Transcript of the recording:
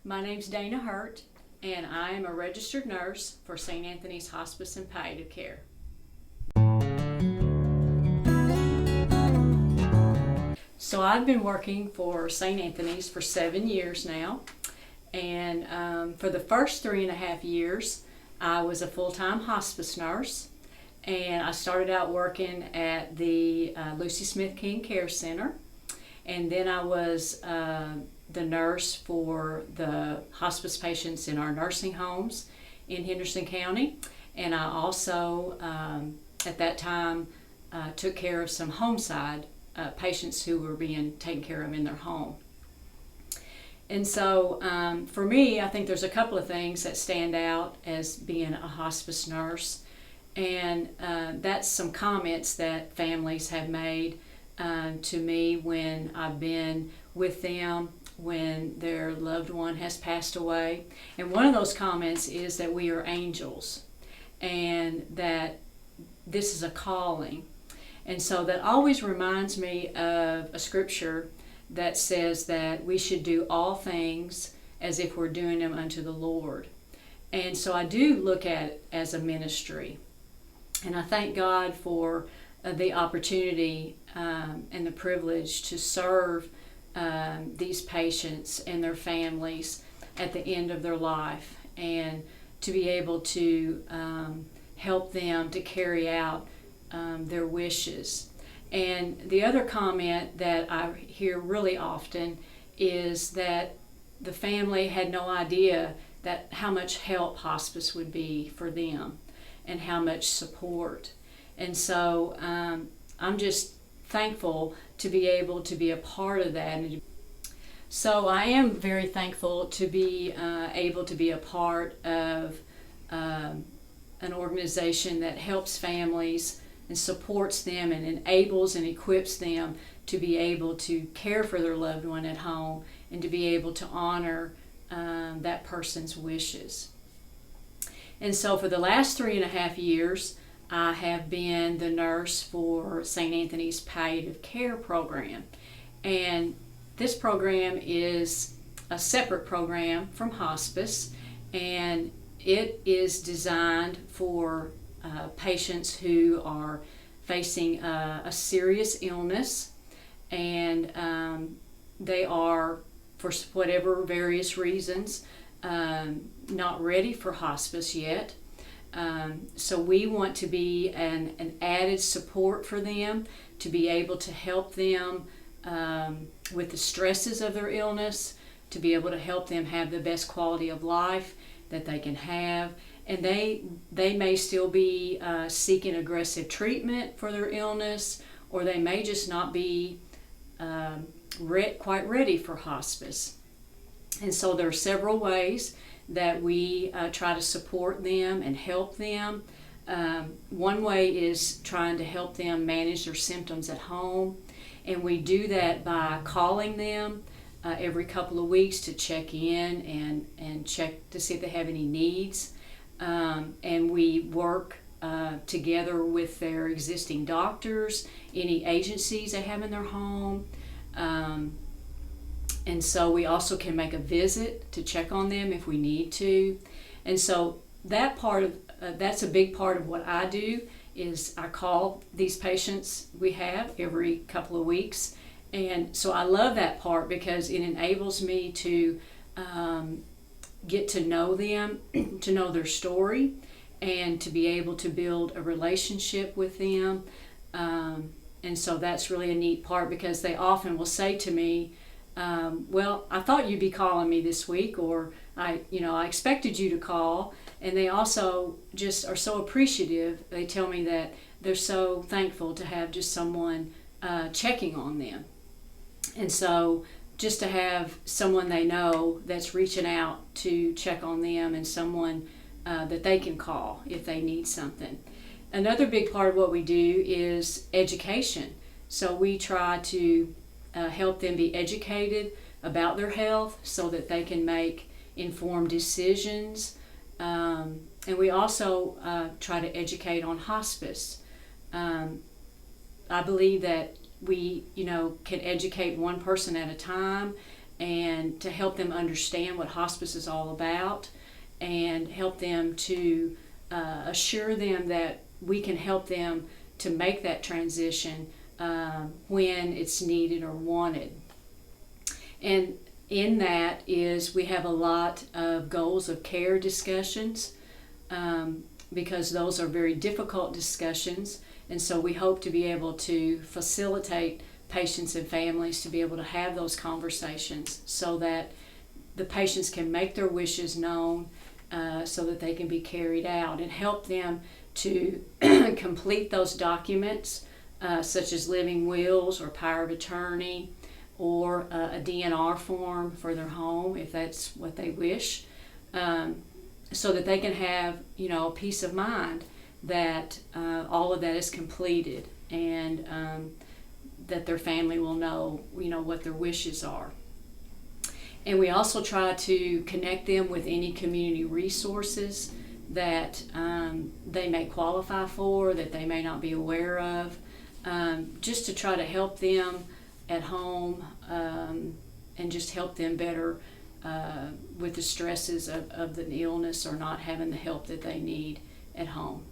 My name's Dana Hurt, and I am a registered nurse for St. Anthony's Hospice and Palliative Care. So I've been working for St. Anthony's for 7 years now, and for the first 3.5 years, I was a full-time hospice nurse, and I started out working at the Lucy Smith King Care Center, and then I was the nurse for the hospice patients in our nursing homes in Henderson County, and I also at that time took care of some homeside patients who were being taken care of in their home. And so for me, I think there's a couple of things that stand out as being a hospice nurse, and that's some comments that families have made to me when I've been with them when their loved one has passed away. And one of those comments is that we are angels and that this is a calling. And so that always reminds me of a scripture that says that we should do all things as if we're doing them unto the Lord. And so I do look at it as a ministry. And I thank God for the opportunity and the privilege to serve these patients and their families at the end of their life, and to be able to help them to carry out their wishes. And the other comment that I hear really often is that the family had no idea that how much help hospice would be for them and how much support. And so I'm just thankful to be able to be a part of that. So I am very thankful to be able to be a part of an organization that helps families and supports them and enables and equips them to be able to care for their loved one at home and to be able to honor that person's wishes. And so for the last 3.5 years, I have been the nurse for St. Anthony's Palliative Care program. And this program is a separate program from hospice, and it is designed for patients who are facing a serious illness, and they are, for whatever various reasons, not ready for hospice yet. So we want to be an added support for them, to be able to help them with the stresses of their illness, to be able to help them have the best quality of life that they can have. And they may still be seeking aggressive treatment for their illness, or they may just not be quite ready for hospice. And so there are several ways that we try to support them and help them. One way is trying to help them manage their symptoms at home, and we do that by calling them every couple of weeks to check in and check to see if they have any needs. And we work together with their existing doctors, any agencies they have in their home. And so we also can make a visit to check on them if we need to. And so that part of that's a big part of what I do, is I call these patients we have every couple of weeks. And so I love that part because it enables me to get to know them, to know their story, and to be able to build a relationship with them. And so that's really a neat part, because they often will say to me, well, I thought you'd be calling me this week, or I expected you to call. And they also just are so appreciative. They tell me that they're so thankful to have just someone checking on them. And so just to have someone they know that's reaching out to check on them, and someone that they can call if they need something. Another big part of what we do is education. So we try to help them be educated about their health so that they can make informed decisions. And we also try to educate on hospice. I believe that we, can educate one person at a time, and to help them understand what hospice is all about, and help them to assure them that we can help them to make that transition when it's needed or wanted. And in that is we have a lot of goals of care discussions, because those are very difficult discussions, and so we hope to be able to facilitate patients and families to be able to have those conversations so that the patients can make their wishes known, so that they can be carried out, and help them to complete those documents, such as living wills or power of attorney, or a DNR form for their home if that's what they wish, so that they can have, peace of mind that all of that is completed, and that their family will know, what their wishes are. And we also try to connect them with any community resources that they may qualify for, that they may not be aware of, just to try to help them at home, and just help them better with the stresses of the illness or not having the help that they need at home.